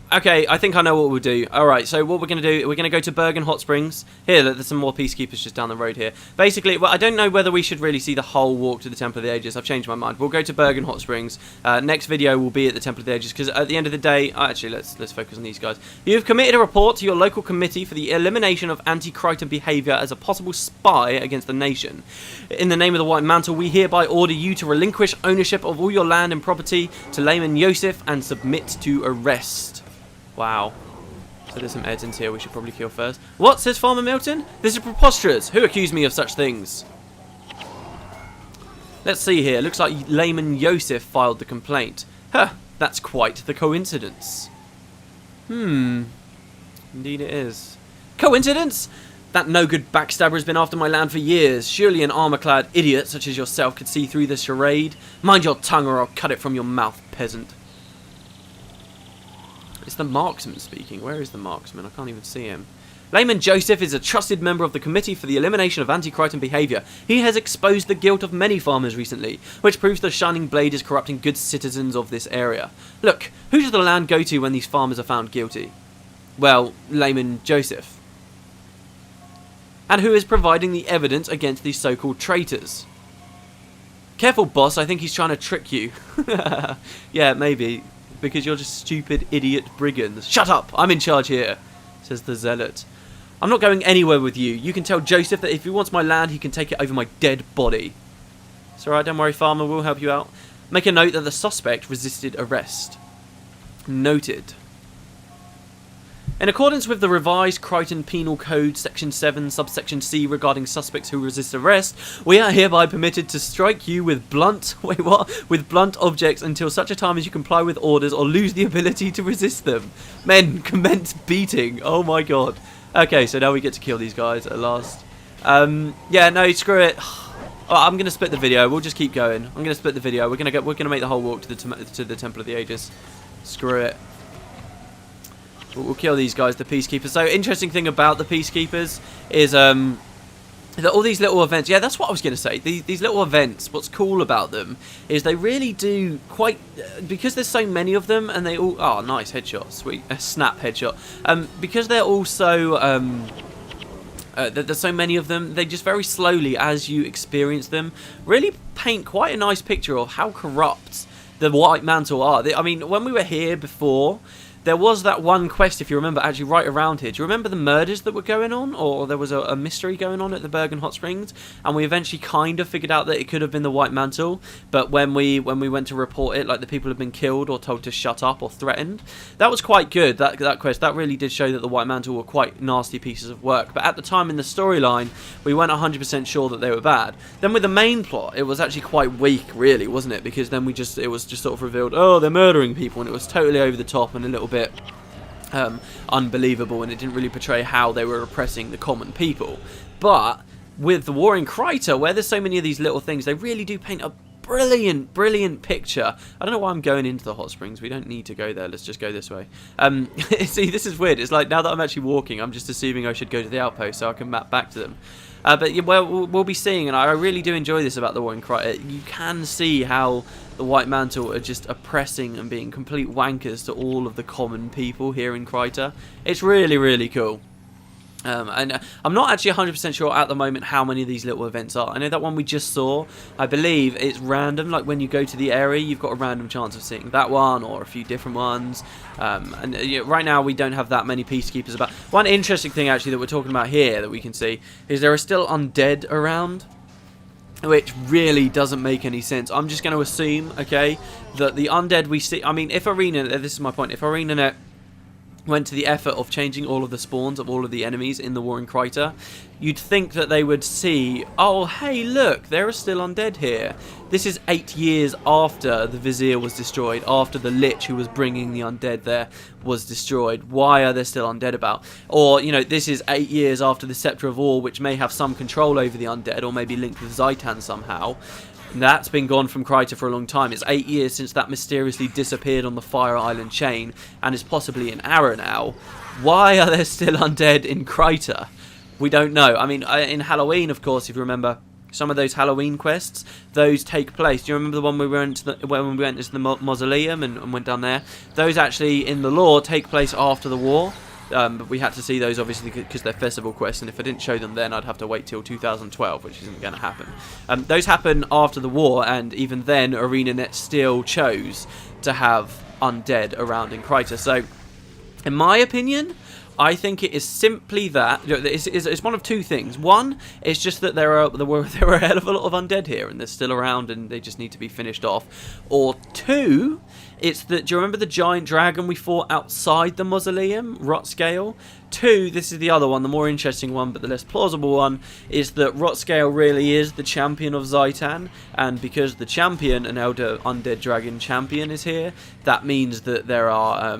Okay, I think I know what we'll do. Alright, so what we're going to do, we're going to go to Bergen Hot Springs. Here, there's some more peacekeepers just down the road here. Basically, well, I don't know whether we should really see the whole walk to the Temple of the Ages. I've changed my mind. We'll go to Bergen Hot Springs. Next video will be at the Temple of the Ages, because at the end of the day... actually, let's focus on these guys. You have committed a report to your local committee for the elimination of anti-Krytan behaviour as a possible spy against the nation. In the name of the White Mantle, we hereby order you to relinquish ownership of all your land and property to Layman Yosef and submit to arrest. Wow. So there's some Edens here we should probably kill first. What, says Farmer Milton? This is preposterous. Who accused me of such things? Let's see here. Looks like Layman Yosef filed the complaint. Huh, that's quite the coincidence. Indeed it is. Coincidence? That no-good backstabber has been after my land for years. Surely an armour-clad idiot such as yourself could see through this charade. Mind your tongue or I'll cut it from your mouth, peasant. It's the marksman speaking. Where is the marksman? I can't even see him. Layman Joseph is a trusted member of the Committee for the Elimination of Anti-Krytan Behaviour. He has exposed the guilt of many farmers recently, which proves the Shining Blade is corrupting good citizens of this area. Look, who does the land go to when these farmers are found guilty? Well, Layman Joseph. And who is providing the evidence against these so-called traitors? Careful, boss. I think he's trying to trick you. Yeah, maybe. Because you're just stupid idiot brigands. Shut up! I'm in charge here, says the zealot. I'm not going anywhere with you. You can tell Joseph that if he wants my land, he can take it over my dead body. It's alright, don't worry, farmer, we'll help you out. Make a note that the suspect resisted arrest. Noted. In accordance with the revised Krytan Penal Code, Section 7, Subsection C, regarding suspects who resist arrest, we are hereby permitted to strike you with blunt... Wait, what? With blunt objects until such a time as you comply with orders or lose the ability to resist them. Men, commence beating. Oh my god. Okay, so now we get to kill these guys at last. Yeah, no, screw it. I'm going to split the video. We'll just keep going. I'm going to split the video. We're going to make the whole walk to the Temple of the Ages. Screw it. We'll kill these guys, the peacekeepers. So, interesting thing about the peacekeepers is that all these little events... Yeah, that's what I was going to say. These little events, what's cool about them is they really do quite... because there's so many of them and they all... Oh, nice headshot. Sweet. A snap headshot. Because they're also... there's so many of them, they just very slowly, as you experience them, really paint quite a nice picture of how corrupt the White Mantle are. I mean, when we were here before... There was that one quest, if you remember, actually right around here. Do you remember the murders that were going on? Or there was a mystery going on at the Bergen Hot Springs? And we eventually kind of figured out that it could have been the White Mantle. But when we went to report it, like the people had been killed or told to shut up or threatened. That was quite good, that quest. That really did show that the White Mantle were quite nasty pieces of work. But at the time in the storyline, we weren't 100% sure that they were bad. Then with the main plot, it was actually quite weak, really, wasn't it? Because then it was just sort of revealed, oh, they're murdering people. And it was totally over the top and a little bit unbelievable, and it didn't really portray how they were oppressing the common people. But with the war in Kryta, where there's so many of these little things, they really do paint a brilliant picture. I don't know why I'm going into the hot springs. We don't need to go there. Let's just go this way. See, this is weird. It's like now that I'm actually walking, I'm just assuming I should go to the outpost so I can map back to them. But yeah, well, we'll be seeing, and I really do enjoy this about the war in Kryta. You can see how the White Mantle are just oppressing and being complete wankers to all of the common people here in Kryta. It's really cool. And I'm not actually 100% sure at the moment how many of these little events are. I know that one we just saw, I believe it's random. Like when you go to the area, you've got a random chance of seeing that one or a few different ones. Right now we don't have that many peacekeepers about. One interesting thing actually that we're talking about here that we can see is there are still undead around, which really doesn't make any sense. I'm just going to assume, okay, that the undead we see... I mean, if ArenaNet... This is my point. If ArenaNet went to the effort of changing all of the spawns of all of the enemies in the war in Kryta, you'd think that they would see, oh, hey, look, there are still undead here. This is 8 years after the Vizier was destroyed, after the Lich who was bringing the undead there was destroyed. Why are there still undead about? Or, you know, this is 8 years after the Scepter of All, which may have some control over the undead, or maybe linked with Krytan somehow. That's been gone from Kryta for a long time. It's 8 years since that mysteriously disappeared on the Fire Island chain and is possibly in Arra now. Why are there still undead in Kryta? We don't know. I mean, in Halloween, of course, if you remember, some of those Halloween quests, those take place. Do you remember the one when we went into the mausoleum and went down there? Those actually, in the lore, take place after the war. But we had to see those, obviously, because they're festival quests, and if I didn't show them then, I'd have to wait till 2012, which isn't going to happen. Those happen after the war, and even then, ArenaNet still chose to have undead around in Kryta. So, in my opinion, I think it is simply that it's one of two things. One, it's just that there were a hell of a lot of undead here, and they're still around, and they just need to be finished off. Or two, it's that, do you remember the giant dragon we fought outside the mausoleum, Rotscale? Two, this is the other one, the more interesting one, but the less plausible one, is that Rotscale really is the champion of Krytan, and because the champion, an elder undead dragon champion, is here, that means that there are,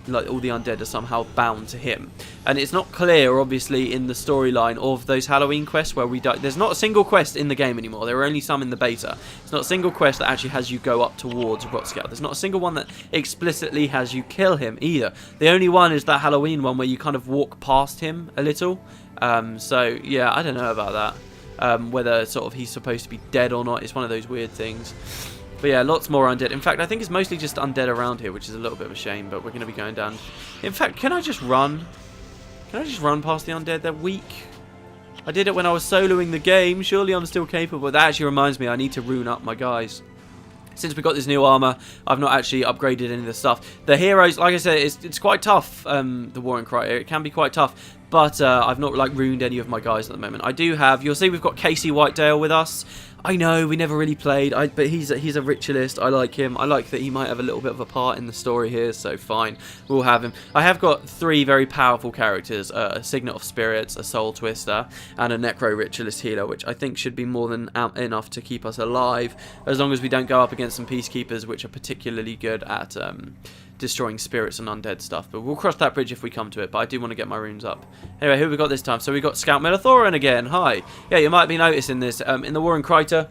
like, all the undead are somehow bound to him. And it's not clear, obviously, in the storyline of those Halloween quests where we die. There's not a single quest in the game anymore. There are only some in the beta. It's not a single quest that actually has you go up towards Rotscale. There's not a single one that explicitly has you kill him either. The only one is that Halloween one where you kind of walk past him a little. So, yeah, I don't know about that. Whether sort of he's supposed to be dead or not. It's one of those weird things. But yeah, lots more undead. In fact, I think it's mostly just undead around here, which is a little bit of a shame, but we're going to be going down. In fact, can I just run? Can I just run past the undead? They're weak. I did it when I was soloing the game. Surely I'm still capable. That actually reminds me, I need to rune up my guys. Since we got this new armor, I've not actually upgraded any of the stuff. The heroes, like I said, it's quite tough, the war in Kryta. It can be quite tough, but I've not, like, ruined any of my guys at the moment. I do have, you'll see we've got Casey Whitedale with us. I know, we never really played, but he's a ritualist. I like him. I like that he might have a little bit of a part in the story here, so fine. We'll have him. I have got 3 very powerful characters, a Signet of Spirits, a Soul Twister, and a Necro Ritualist Healer, which I think should be more than enough to keep us alive, as long as we don't go up against some Peacekeepers, which are particularly good at destroying spirits and undead stuff. But we'll cross that bridge if we come to it, but I do want to get my runes up. Anyway, who have we got this time? So we got Scout Milithoran again. Hi. Yeah, you might be noticing this. In the war in Kryta,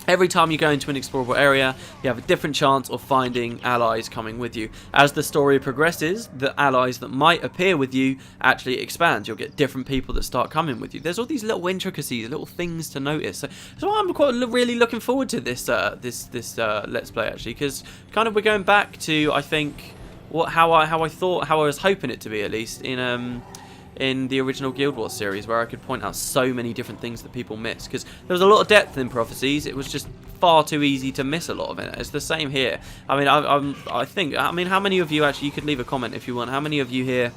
every time you go into an explorable area, you have a different chance of finding allies coming with you. As the story progresses, the allies that might appear with you actually expand. You'll get different people that start coming with you. There's all these little intricacies, little things to notice. So I'm really looking forward to this Let's Play, actually, because kind of we're going back to, I think, how I was hoping it to be, at least, in the original Guild Wars series, where I could point out so many different things that people miss, because there was a lot of depth in Prophecies. It was just far too easy to miss a lot of it. It's the same here. I mean, I mean, how many of you, actually, you could leave a comment if you want, how many of you here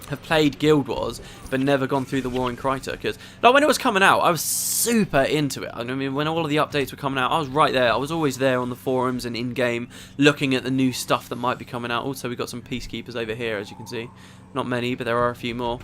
have played Guild Wars but never gone through the war in Kryta? Because, like, when it was coming out, I was super into it. I mean, when all of the updates were coming out, I was right there. I was always there on the forums and in-game looking at the new stuff that might be coming out. Also, we've got some Peacekeepers over here, as you can see. Not many, but there are a few more.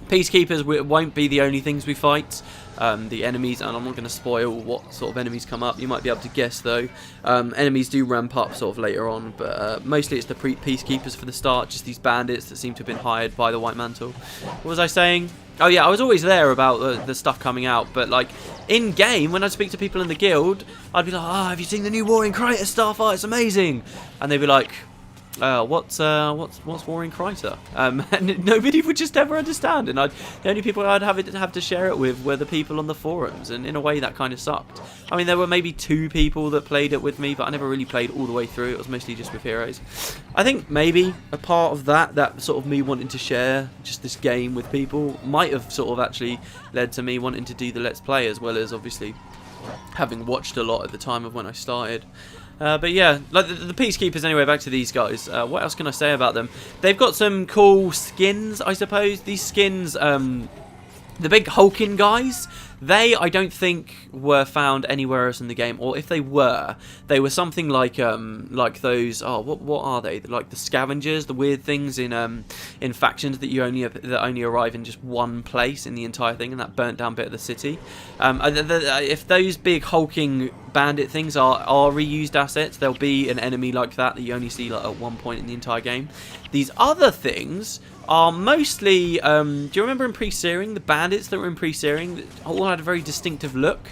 Peacekeepers won't be the only things we fight. The enemies, and I'm not going to spoil what sort of enemies come up. You might be able to guess, though. Enemies do ramp up sort of later on, but mostly it's the Peacekeepers for the start, just these bandits that seem to have been hired by the White Mantle. What was I saying? Oh yeah, I was always there about the stuff coming out, but like in game, when I speak to people in the guild, I'd be like, "Oh, have you seen the new War in Kryta stuff? Oh, it's amazing!" And they'd be like, what's War in Kryta? And nobody would just ever understand, and the only people I'd have to share it with were the people on the forums, and in a way that kind of sucked. I mean, there were maybe 2 people that played it with me, but I never really played all the way through. It was mostly just with heroes. I think maybe a part of that sort of me wanting to share just this game with people might have sort of actually led to me wanting to do the Let's Play, as well as obviously having watched a lot at the time of when I started. But yeah, like the Peacekeepers anyway, back to these guys. What else can I say about them? They've got some cool skins, I suppose. These skins, the big hulking guys, I don't think were found anywhere else in the game, or if they were something like those. Oh, what are they? Like the scavengers, the weird things in factions that only arrive in just one place in the entire thing, and that burnt down bit of the city. If those big hulking bandit things are reused assets, there'll be an enemy like that you only see like at one point in the entire game. These other things are mostly, do you remember in Pre-Searing, the bandits that were in Pre-Searing all had a very distinctive look?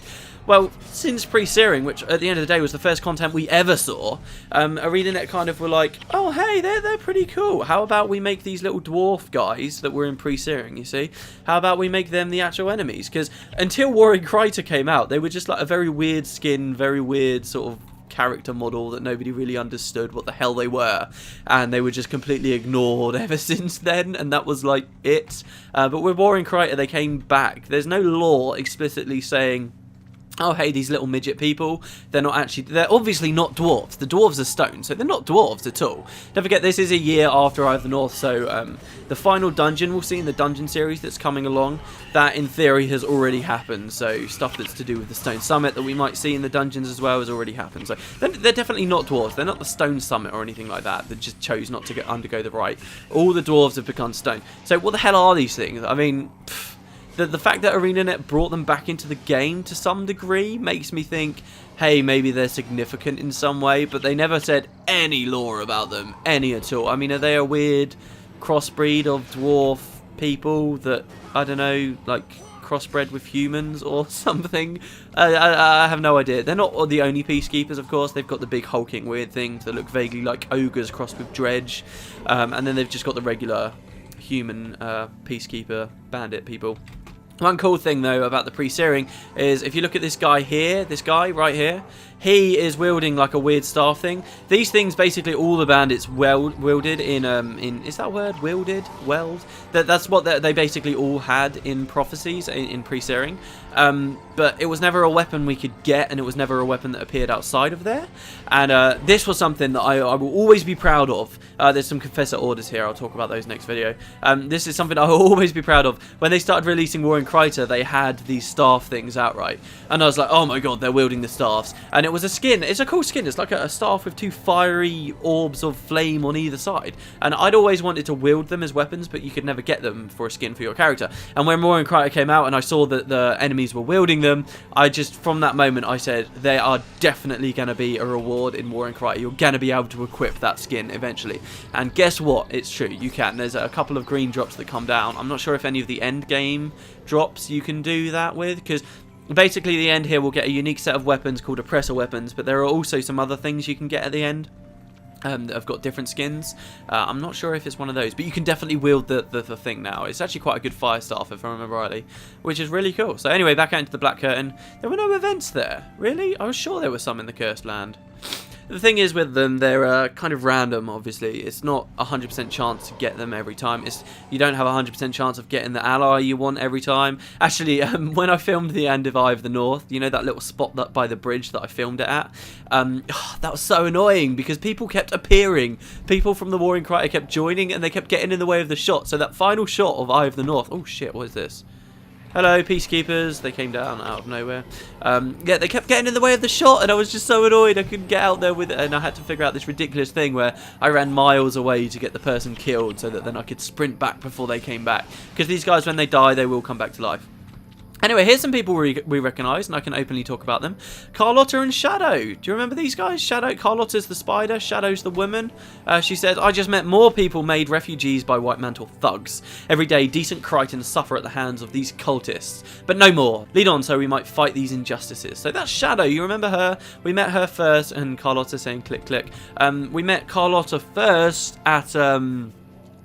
Well, since pre-searing, which at the end of the day was the first content we ever saw, ArenaNet kind of were like, oh hey, they're pretty cool. How about we make these little dwarf guys that were in pre-searing, you see? How about we make them the actual enemies? Because until War in Kryta came out, they were just like a very weird skin, very weird sort of character model that nobody really understood what the hell they were, and they were just completely ignored ever since then, and that was like it. But with War in Kryta, they came back. There's no law explicitly saying, oh hey, these little midget people, they're obviously not dwarves. The dwarves are stone, so they're not dwarves at all. Don't forget, this is a year after Eye of the North, so the final dungeon we'll see in the dungeon series that's coming along, that in theory has already happened. So stuff that's to do with the Stone Summit that we might see in the dungeons as well has already happened. So they're definitely not dwarves. They're not the Stone Summit or anything like that just chose not to undergo the rite. All the dwarves have become stone. So what the hell are these things? I mean, the fact that ArenaNet brought them back into the game to some degree makes me think, hey, maybe they're significant in some way, but they never said any lore about them, any at all. I mean, are they a weird crossbreed of dwarf people that, I don't know, like crossbred with humans or something? I have no idea. They're not the only peacekeepers, of course. They've got the big hulking weird things that look vaguely like ogres crossed with dredge, and then they've just got the regular human peacekeeper bandit people. One cool thing though about the pre-searing is if you look at this guy here, this guy right here, he is wielding like a weird staff thing. These things basically all the bandits wielded in is that word wielded? Weld? That's what they basically all had in prophecies in pre-searing. But it was never a weapon we could get, and it was never a weapon that appeared outside of there. And this was something that I will always be proud of. There's some Confessor orders here. I'll talk about those next video. This is something I will always be proud of. When they started releasing War in Kryta, they had these staff things outright. And I was like, oh my god, they're wielding the staffs. And it was a skin. It's a cool skin. It's like a staff with two fiery orbs of flame on either side. And I'd always wanted to wield them as weapons, but you could never get them for a skin for your character. And when War in Kryta came out and I saw that the enemies were wielding them, I just, from that moment, I said, they are definitely going to be a reward in War in Kryta. You're going to be able to equip that skin eventually. And guess what? It's true. You can. There's a couple of green drops that come down. I'm not sure if any of the end game drops you can do that with, because basically the end here will get a unique set of weapons called oppressor weapons, but there are also some other things you can get at the end. That have got different skins. I'm not sure if it's one of those, but you can definitely wield the thing now. It's actually quite a good fire staff, if I remember rightly, which is really cool. So anyway, back out into the Black Curtain. There were no events there. Really? I was sure there was some in the Cursed Land. The thing is with them, they're kind of random, obviously. It's not a 100% chance to get them every time. You don't have a 100% chance of getting the ally you want every time. Actually, when I filmed the end of Eye of the North, you know that little spot that by the bridge that I filmed it at? That was so annoying because people kept appearing. People from the War in Kryta kept joining and they kept getting in the way of the shot. So that final shot of Eye of the North... Oh shit, what is this? Hello, peacekeepers. They came down out of nowhere. Yeah, they kept getting in the way of the shot, and I was just so annoyed. I couldn't get out there with it, and I had to figure out this ridiculous thing where I ran miles away to get the person killed so that then I could sprint back before they came back. Because these guys, when they die, they will come back to life. Anyway, here's some people we recognise, and I can openly talk about them. Carlotta and Shadow. Do you remember these guys? Carlotta's the spider, Shadow's the woman. She said, I just met more people made refugees by White Mantle thugs. Every day, decent Krytans suffer at the hands of these cultists. But no more. Lead on so we might fight these injustices. So that's Shadow. You remember her? We met her first, and Carlotta saying click, click. We met Carlotta first at...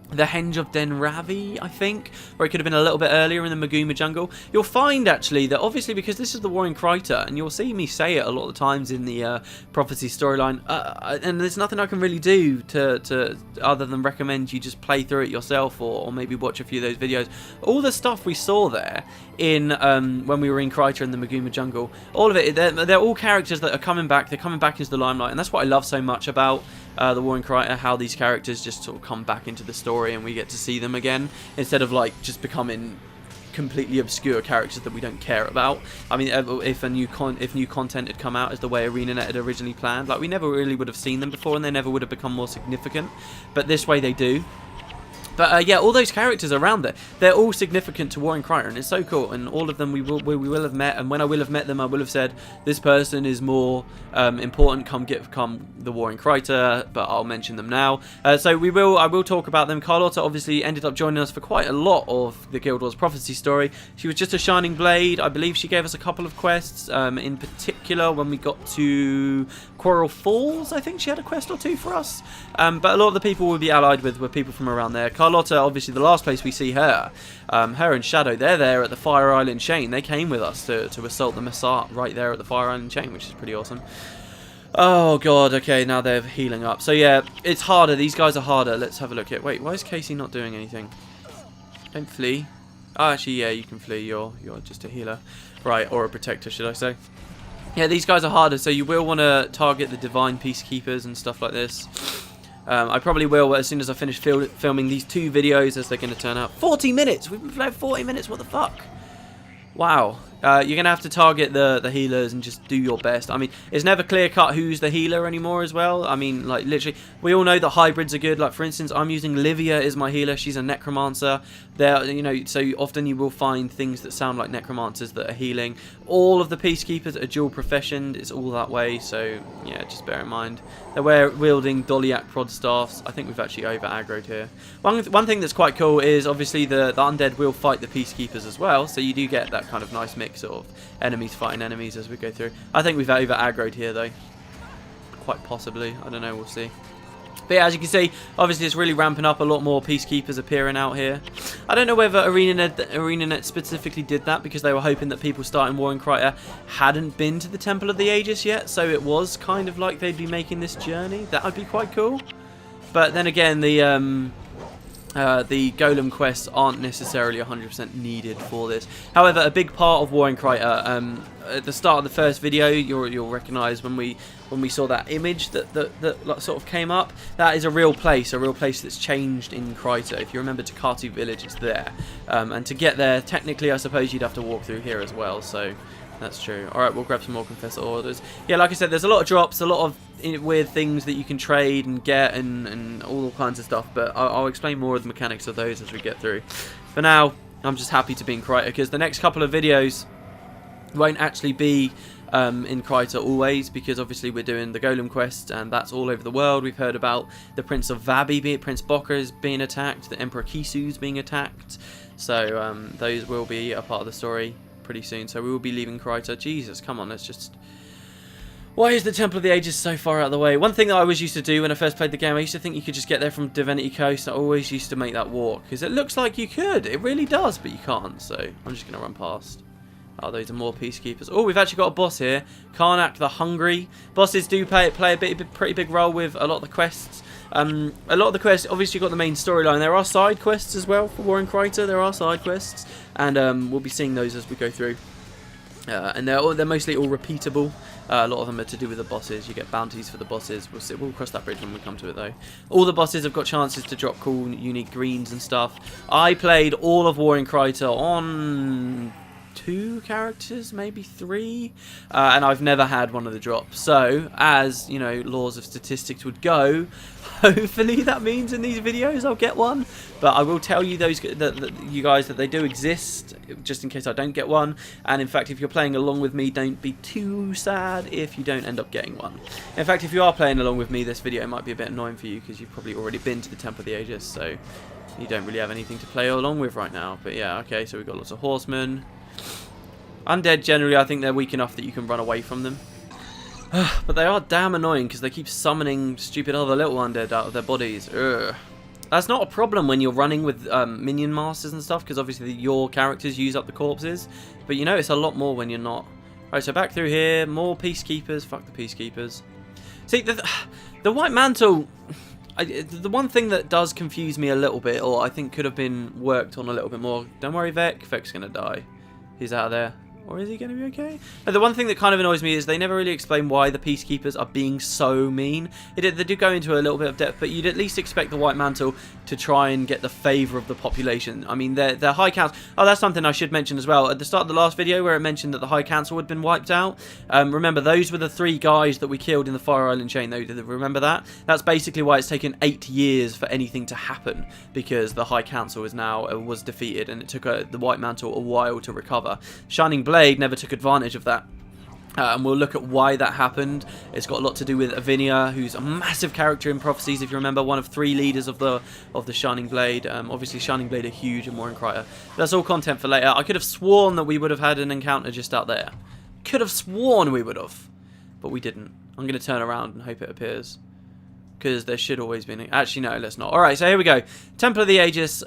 the Henge of Den Ravi, I think, or it could have been a little bit earlier in the Maguma jungle. You'll find actually that obviously because this is the War in Kryta, and you'll see me say it a lot of times in the prophecy storyline, and there's nothing I can really do to other than recommend you just play through it yourself, or maybe watch a few of those videos. All the stuff we saw there in when we were in Kryta in the Maguma jungle, all of it, they're all characters that are coming back. They're coming back into the limelight, and that's what I love so much about the War in Kryta, how these characters just sort of come back into the story and we get to see them again instead of like just becoming completely obscure characters that we don't care about. I mean, if new content had come out as the way ArenaNet had originally planned, like we never really would have seen them before and they never would have become more significant, but this way they do. But yeah, all those characters around there, they're all significant to Warring Kryta, and it's so cool. And all of them we will have met, and when I will have met them, I will have said this person is more important. Come the Warring Kryta, but I'll mention them now. I will talk about them. Carlotta obviously ended up joining us for quite a lot of the Guild Wars Prophecy story. She was just a Shining Blade. I believe she gave us a couple of quests. In particular, when we got to Coral Falls, I think she had a quest or two for us. But a lot of the people we'll be allied with were people from around there. Carlotta, obviously the last place we see her, her and Shadow, they're there at the Fire Island Chain. They came with us to assault the Massat right there at the Fire Island Chain, which is pretty awesome. Oh god, okay, now they're healing up. So yeah, it's harder. These guys are harder. Let's have a look at. Wait, why is Casey not doing anything? Don't flee. Oh, actually, yeah, you can flee. You're just a healer. Right, or a protector, should I say. Yeah, these guys are harder, so you will want to target the divine peacekeepers and stuff like this. I probably will as soon as I finish filming these 2 videos, as they're going to turn out. 40 minutes! We've been playing 40 minutes, what the fuck? Wow. You're going to have to target the healers and just do your best. I mean, it's never clear-cut who's the healer anymore as well. I mean, like, literally, we all know that hybrids are good. Like, for instance, I'm using Livia as my healer. She's a necromancer. There, you know, so often you will find things that sound like necromancers that are healing. All of the peacekeepers are dual professioned. It's all that way, so, yeah, just bear in mind. They're wielding Doliac prod staffs. I think we've actually over-aggroed here. One thing that's quite cool is, obviously, the undead will fight the peacekeepers as well, so you do get that kind of nice mix of enemies fighting enemies as we go through. I think we've over-aggroed here, though. Quite possibly. I don't know, we'll see. But yeah, as you can see, obviously it's really ramping up. A lot more peacekeepers appearing out here. I don't know whether ArenaNet specifically did that because they were hoping that people starting Warring Kryta hadn't been to the Temple of the Aegis yet, so it was kind of like they'd be making this journey. That would be quite cool. But then again, the golem quests aren't necessarily 100% needed for this. However, a big part of Warring Kryta, at the start of the first video, you'll recognise when we saw that image that sort of came up. That is a real place that's changed in Kryta. If you remember Takatu Village, it's there. And to get there, technically, I suppose you'd have to walk through here as well. So that's true. Alright, we'll grab some more Confessor Orders. Yeah, like I said, there's a lot of drops, a lot of weird things that you can trade and get and all kinds of stuff, but I'll explain more of the mechanics of those as we get through. For now, I'm just happy to be in Kryta because the next couple of videos won't actually be in Kryta always, because obviously we're doing the Golem quest and that's all over the world. We've heard about the Prince of Vabi, Prince Bokka's being attacked, the Emperor Kisu's being attacked, so those will be a part of the story pretty soon. So we will be leaving Kryta. Jesus, come on, let's just... Why is the Temple of the Ages so far out of the way? One thing that I always used to do when I first played the game, I used to think you could just get there from Divinity Coast. I always used to make that walk, because it looks like you could. It really does, but you can't, so I'm just going to run past. Oh, those are more peacekeepers. Oh, we've actually got a boss here. Karnak the Hungry. Bosses do play a pretty big role with a lot of the quests. A lot of the quests, obviously, you've got the main storyline. There are side quests as well for Warring Kryta. There are side quests, and we'll be seeing those as we go through. And they're mostly all repeatable. A lot of them are to do with the bosses. You get bounties for the bosses. We'll cross that bridge when we come to it, though. All the bosses have got chances to drop cool, unique greens and stuff. I played all of Warring Kryta on 2 characters, maybe 3, and I've never had one of the drops. So, as you know, laws of statistics would go, hopefully that means in these videos I'll get one. But I will tell you you guys that they do exist, just in case I don't get one. And in fact, if you're playing along with me, don't be too sad if you don't end up getting one. In fact, if you are playing along with me, this video might be a bit annoying for you because you've probably already been to the Temple of the Aegis, so you don't really have anything to play along with right now. But yeah, okay, so we've got lots of horsemen. Undead, generally, I think they're weak enough that you can run away from them. But they are damn annoying because they keep summoning stupid other little undead out of their bodies. Ugh. That's not a problem when you're running with minion masters and stuff, because obviously your characters use up the corpses. But you know it's a lot more when you're not. Right, so back through here. More peacekeepers. Fuck the peacekeepers. See, the White Mantle... the one thing that does confuse me a little bit, or I think could have been worked on a little bit more... Don't worry, Vec. Vec's going to die. He's out of there. Or is he going to be okay? But the one thing that kind of annoys me is they never really explain why the peacekeepers are being so mean. They do go into a little bit of depth, but you'd at least expect the White Mantle to try and get the favour of the population. I mean, their High Council... Oh, that's something I should mention as well. At the start of the last video where it mentioned that the High Council had been wiped out, remember, those were the 3 guys that we killed in the Fire Island chain, though. Remember that? That's basically why it's taken 8 years for anything to happen, because the High Council is now was defeated, and it took the White Mantle a while to recover. Shining Blade never took advantage of that. And we'll look at why that happened. It's got a lot to do with Avinia, who's a massive character in Prophecies, if you remember, one of 3 leaders of the Shining Blade. Obviously, Shining Blade are huge and more in Kryta. That's all content for later. I could have sworn that we would have had an encounter just out there. Could have sworn we would have, but we didn't. I'm going to turn around and hope it appears, because there should always be an... Actually, no, let's not. Alright, so here we go. Temple of the Aegis.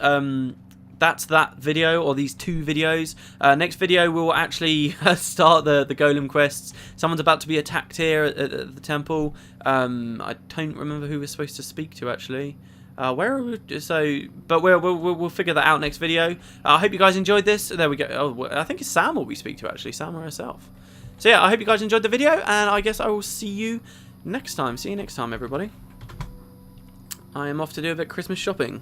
That's that video, or these 2 videos. Next video, we'll actually start the golem quests. Someone's about to be attacked here at the temple. I don't remember who we're supposed to speak to, actually. Where are we? So, but we'll figure that out next video. I hope you guys enjoyed this. There we go. Oh, I think it's Sam will we speak to, actually. Sam or herself. So yeah, I hope you guys enjoyed the video, and I guess I will see you next time. See you next time, everybody. I am off to do a bit of Christmas shopping.